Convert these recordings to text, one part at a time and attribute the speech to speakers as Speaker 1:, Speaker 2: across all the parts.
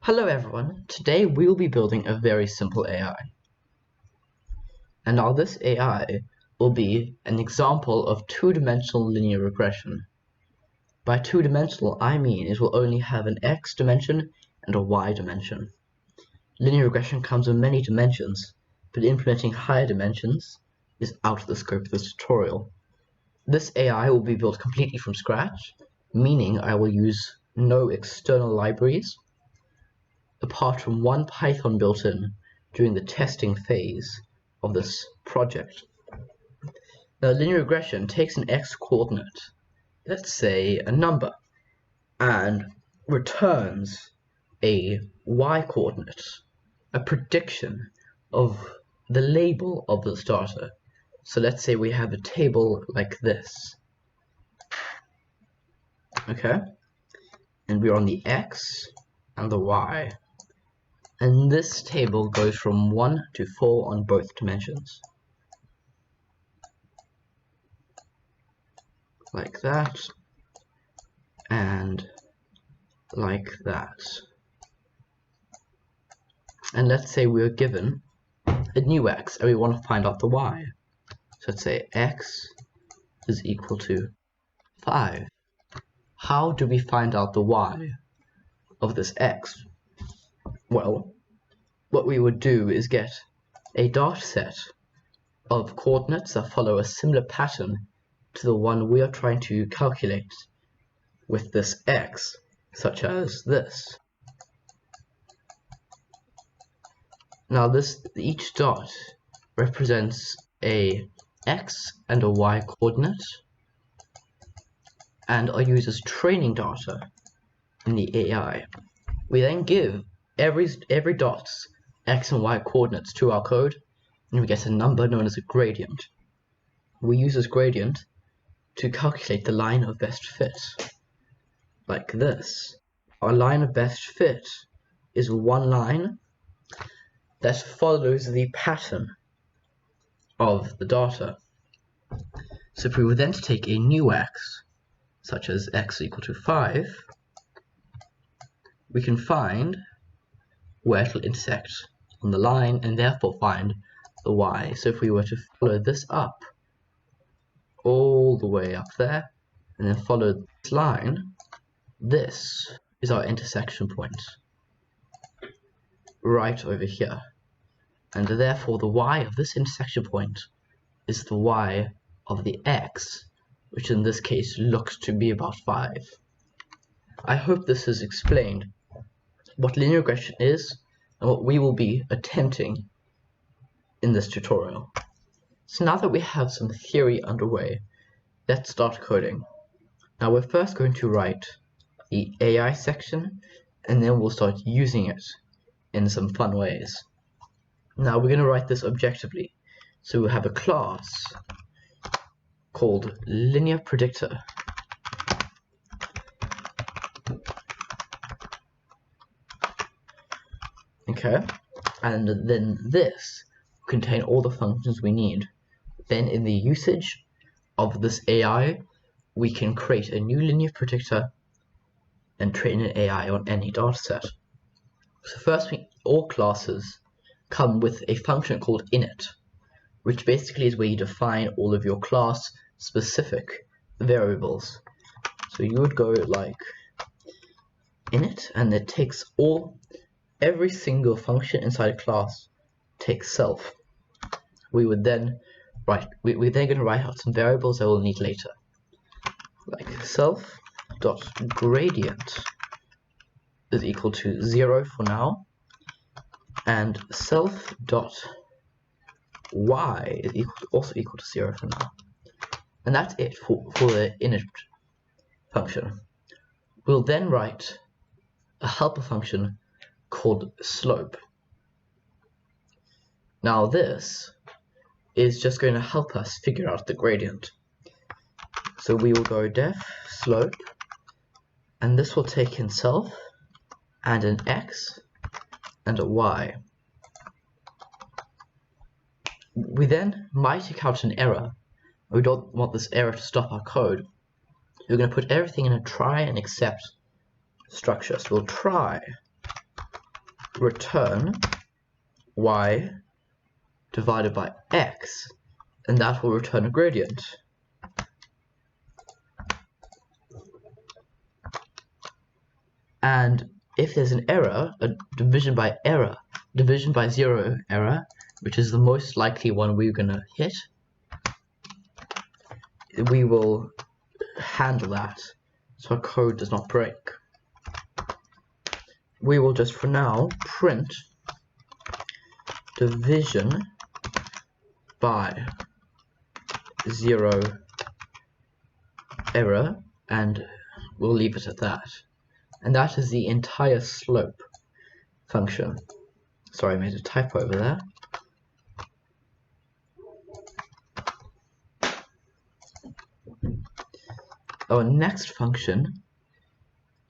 Speaker 1: Hello everyone, today we will be building a very simple AI. And now this AI will be an example of two-dimensional linear regression. By two-dimensional, I mean it will only have an x dimension and a y dimension. Linear regression comes in many dimensions, but implementing higher dimensions is out of the scope of this tutorial. This AI will be built completely from scratch, meaning I will use no external libraries, apart from one Python built in during the testing phase of this project. Now, linear regression takes an x coordinate, let's say a number, and returns a y coordinate, a prediction of the label of the starter. So let's say we have a table like this, okay? And we're on the x and the y. And this table goes from 1 to 4 on both dimensions. Like that, and like that. And let's say we're given a new x, and we want to find out the y. So let's say x is equal to 5. How do we find out the y of this x? Well, what we would do is get a data set of coordinates that follow a similar pattern to the one we are trying to calculate with this x, such as this. Now each dot represents a x and a y coordinate, and are used as training data in the AI. We then give every dot's x and y coordinates to our code, and we get a number known as a gradient. We use this gradient to calculate the line of best fit, like this. Our line of best fit is one line that follows the pattern of the data. So if we were then to take a new x, such as x equal to 5, we can find where it will intersect on the line and therefore find the y. So if we were to follow this up all the way up there and then follow this line, this is our intersection point right over here, and therefore the y of this intersection point is the y of the x, which in this case looks to be about 5. I hope this has explained what linear regression is and what we will be attempting in this tutorial. So now that we have some theory underway, let's start coding. Now we're first going to write the AI section, and then we'll start using it in some fun ways. Now we're going to write this objectively. So we'll have a class called linear predictor. Okay, and then this will contain all the functions we need. Then in the usage of this AI, we can create a new linear predictor and train an AI on any dataset. So first, all classes come with a function called init, which basically is where you define all of your class specific variables. So you would go like init, and it takes every single function inside a class takes self. We would then we're then going to write out some variables that we'll need later, like self dot gradient is equal to 0 for now, and self dot y is also equal to 0 for now, and that's it for the init function. We'll then write a helper function called slope. Now this is just going to help us figure out the gradient. So we will go def slope, and this will take in self and an x and a y. We then might encounter an error. We don't want this error to stop our code. We're going to put everything in a try and except structure. So we'll try return y divided by x, and that will return a gradient. And if there's an error, a division by zero error, which is the most likely one we're going to hit, we will handle that so our code does not break. We will just for now print division by zero error, and we'll leave it at that. And that is the entire slope function. Sorry, I made a typo over there. Our next function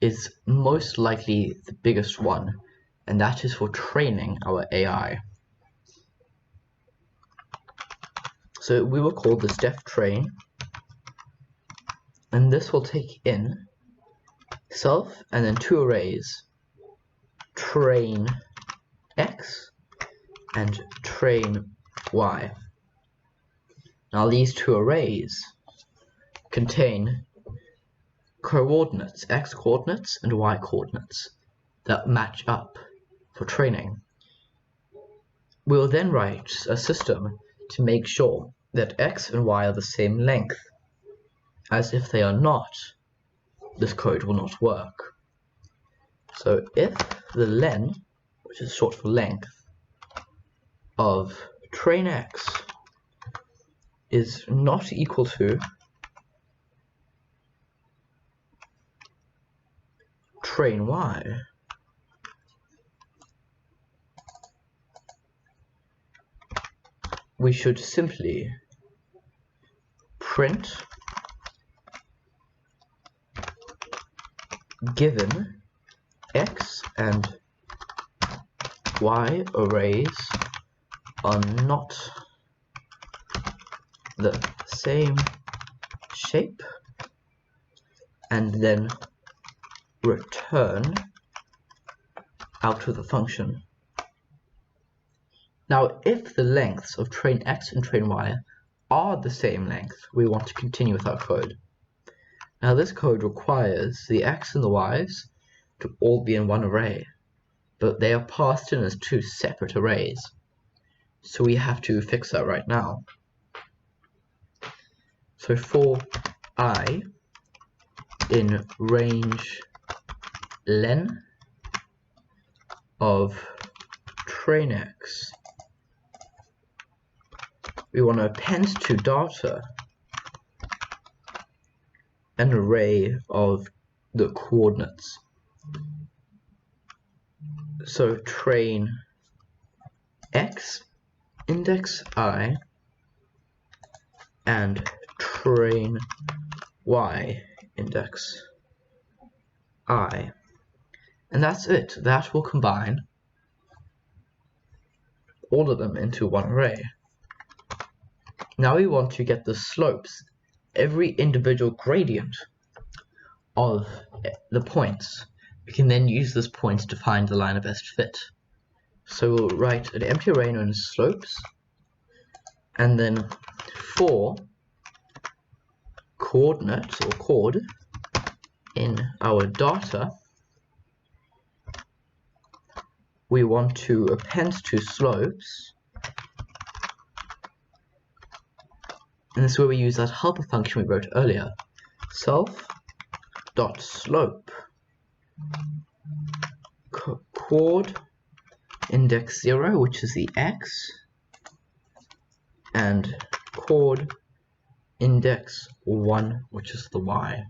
Speaker 1: is most likely the biggest one, and that is for training our AI. So we will call this def train, and this will take in self and then two arrays, train x and train y. Now these two arrays contain coordinates, x coordinates and y coordinates, that match up for training. We'll then write a system to make sure that x and y are the same length, as if they are not, this code will not work. So if the len, which is short for length, of train x is not equal to train y, we should simply print given x and y arrays are not the same shape, and then return out of the function. Now, if the lengths of train x and train y are the same length, we want to continue with our code. Now, this code requires the x and the y's to all be in one array, but they are passed in as two separate arrays. So we have to fix that right now. So for I in range len of train x, we want to append to data an array of the coordinates. So train x index I and train y index I. And that's it. That will combine all of them into one array. Now we want to get the slopes, every individual gradient of the points. We can then use this point to find the line of best fit. So we'll write an empty array known as slopes, and then for coordinates or chord in our data, we want to append to slopes, and this is where we use that helper function we wrote earlier, self.slope chord index 0, which is the x, and chord index 1, which is the y.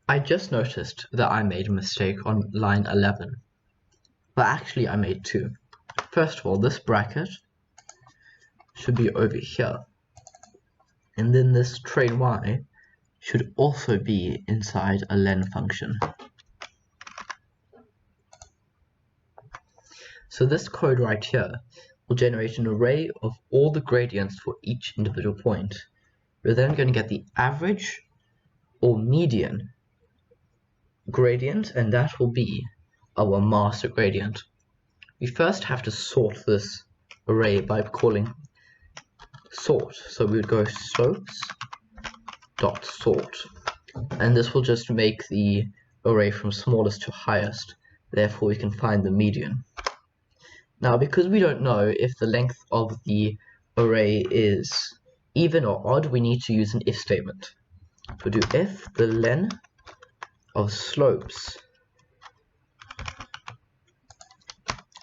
Speaker 1: I just noticed that I made a mistake on line 11. But actually I made two. First of all, this bracket should be over here, and then this train y should also be inside a len function. So this code right here will generate an array of all the gradients for each individual point. We're then going to get the average or median gradient, and that will be our master gradient. We first have to sort this array by calling sort. So we would go slopes dot sort, and this will just make the array from smallest to highest. Therefore, we can find the median. Now, because we don't know if the length of the array is even or odd, we need to use an if statement. So do if the len of slopes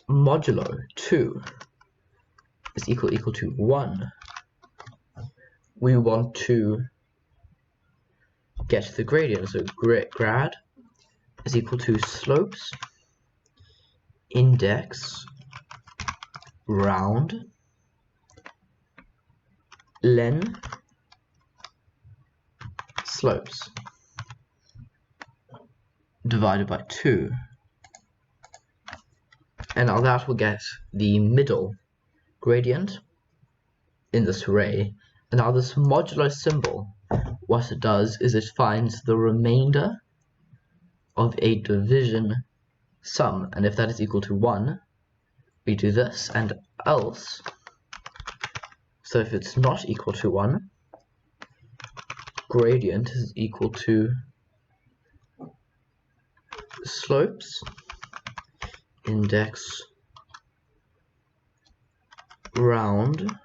Speaker 1: modulo 2 is equal to 1, we want to get the gradient. So grad is equal to slopes index round len slopes divided by 2. And now that will get the middle gradient in this array. And now this modulo symbol, what it does is it finds the remainder of a division sum, and if that is equal to 1, we do this, and else. So if it's not equal to 1, gradient is equal to slopes index round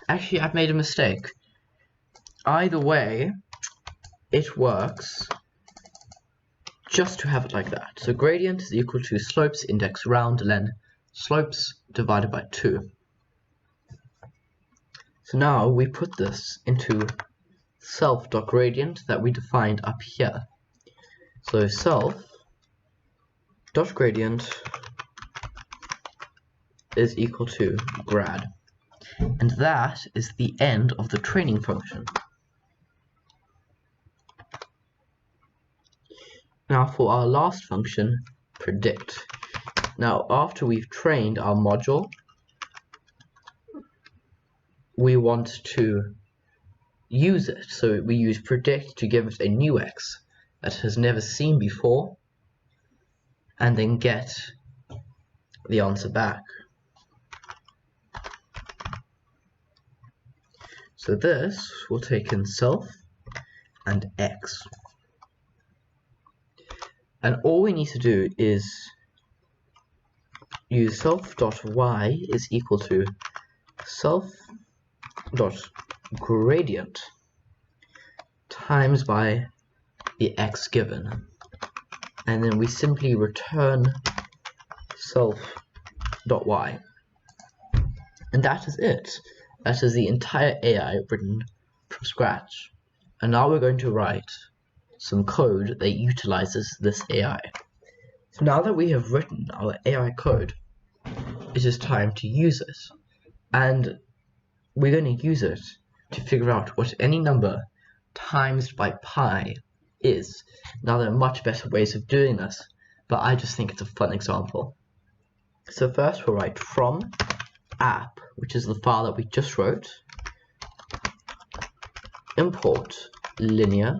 Speaker 1: Actually, I've made a mistake. Either way, it works just to have it like that. So gradient is equal to slopes index round len slopes divided by 2. So now we put this into self.gradient that we defined up here. So self.gradient is equal to grad. And that is the end of the training function. Now for our last function, predict. Now after we've trained our module, we want to use it. So we use predict to give it a new x that it has never seen before, and then get the answer back. So this will take in self and x. And all we need to do is use self.y is equal to self.gradient times by the x given. And then we simply return self.y. And that is it. That is the entire AI written from scratch. And now we're going to write some code that utilizes this AI. So now that we have written our AI code, it is time to use it. And we're going to use it to figure out what any number times by pi is. Now there are much better ways of doing this, but I just think it's a fun example. So first we'll write from app, which is the file that we just wrote, import linear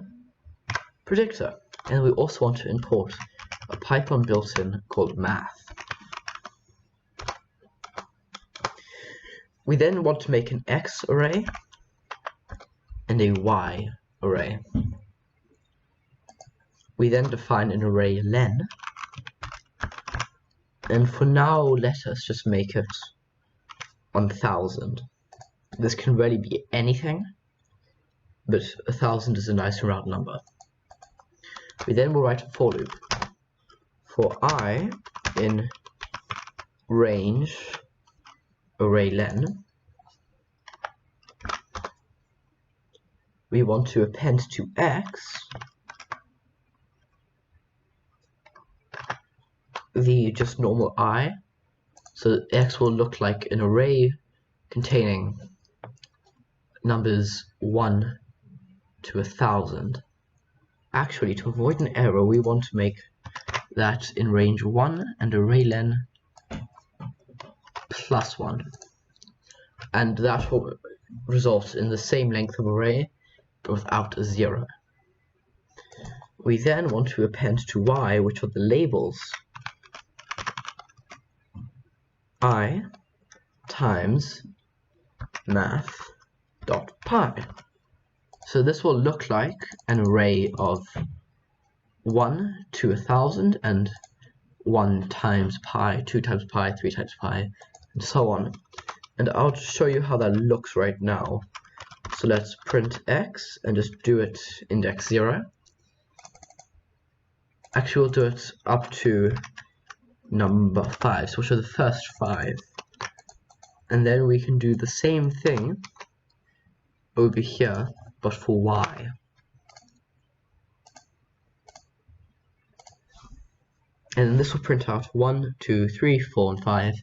Speaker 1: predictor, and we also want to import a Python built-in called math. We then want to make an x array and a y array. We then define an array len, and for now let us just make it 1000. This can really be anything, but 1000 is a nice round number. We then will write a for loop. For I in range array len, we want to append to x the just normal I. So x will look like an array containing numbers 1 to 1000. Actually, to avoid an error, we want to make that in range 1 and array len plus 1. And that will result in the same length of array without a 0. We then want to append to y, which are the labels I times math.pi. So this will look like an array of 1 to 1000 and 1 times pi, 2 times pi, 3 times pi, and so on. And I'll show you how that looks right now. So let's print x and just do it index 0. Actually, we'll do it up to number 5, so we'll show the first 5. And then we can do the same thing over here, but for y. And this will print out 1, 2, 3, 4, and 5,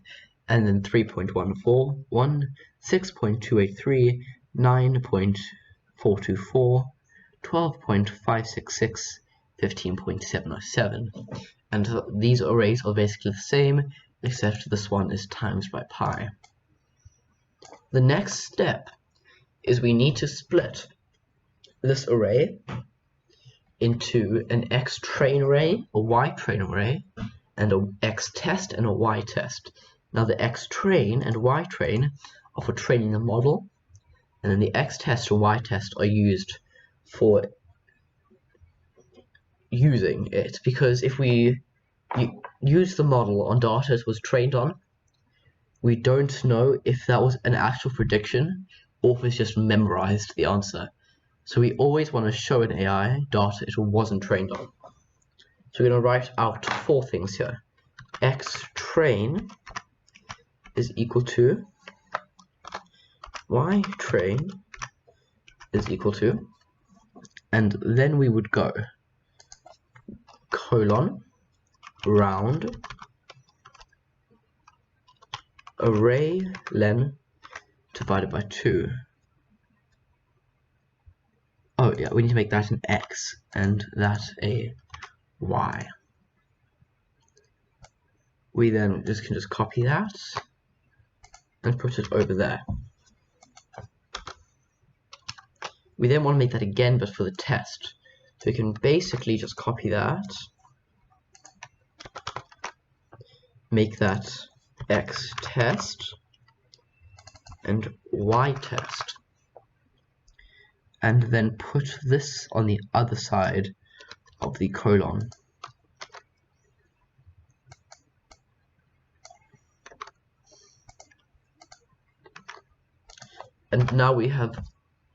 Speaker 1: and then 3.14, 1, 6.283, 9.424, 12.566, 15.707. And these arrays are basically the same, except this one is times by pi. The next step is we need to split this array into an x train array, a y train array, and a x test and a y test. Now the x train and y train are for training the model, and then the x test or y test are used for using it, because if we use the model on data it was trained on, we don't know if that was an actual prediction or if it's just memorized the answer. So we always want to show an AI data it wasn't trained on. So we're going to write out 4 things here. X train is equal to y train is equal to, and then we would go colon round array len divided by 2. Oh yeah, we need to make that an x and that a y. We then can just copy that and put it over there. We then want to make that again, but for the test. So we can basically just copy that, make that x test and y test, and then put this on the other side of the colon. And now we have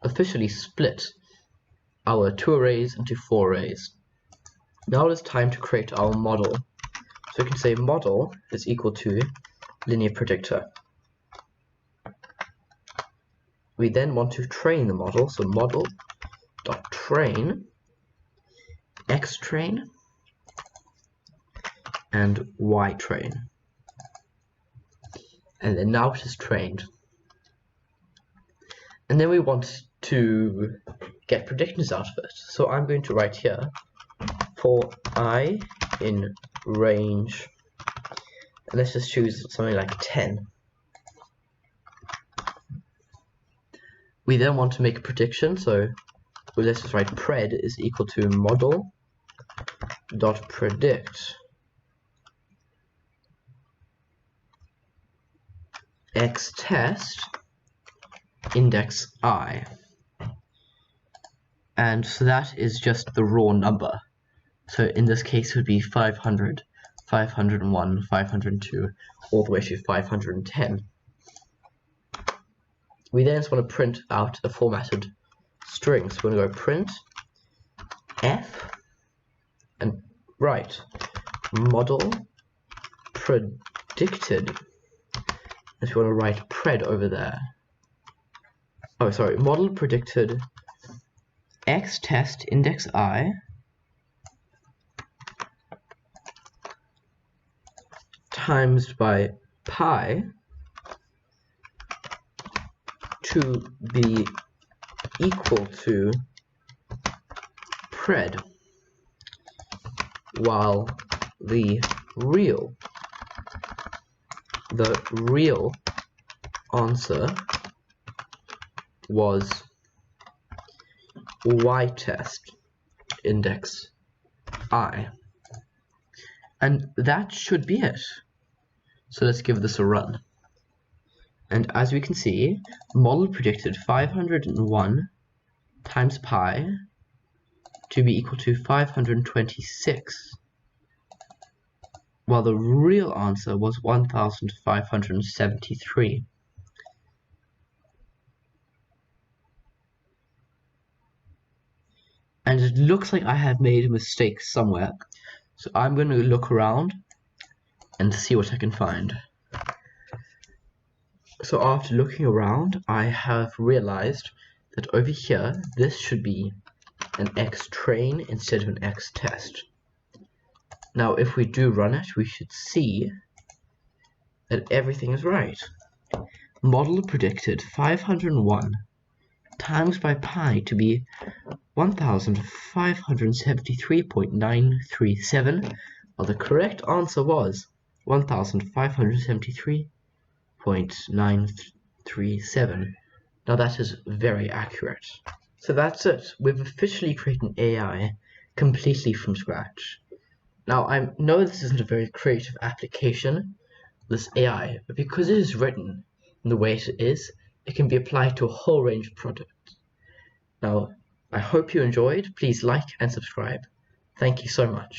Speaker 1: officially split our 2 arrays into 4 arrays. Now it is time to create our model. So we can say model is equal to linear predictor. We then want to train the model, so model.train x train and y train. And then now it is trained. And then we want to get predictions out of it. So I'm going to write here for I in range, and let's just choose something like 10. We then want to make a prediction, so let's just write pred is equal to model dot predict x test index I, and so that is just the raw number. So in this case it would be 500, 501, 502, all the way to 510. We then just want to print out a formatted string. So we're going to go print f and write model predicted. And we want to write pred over there. Oh, sorry, model predicted x test index I times by pi to be equal to pred, while the real answer was y test index I. And that should be it. So let's give this a run. And as we can see, model predicted 501 times pi to be equal to 526, while the real answer was 1573. And it looks like I have made a mistake somewhere, so I'm going to look around and see what I can find. So after looking around, I have realized that over here, this should be an X train instead of an X test. Now, if we do run it, we should see that everything is right. Model predicted 501 times by pi to be 1573.937, while the correct answer was 1573.937. Now that is very accurate. So that's it. We've officially created an AI completely from scratch. Now I know this isn't a very creative application, this AI, but because it is written in the way it is, it can be applied to a whole range of products. Now, I hope you enjoyed. Please like and subscribe. Thank you so much.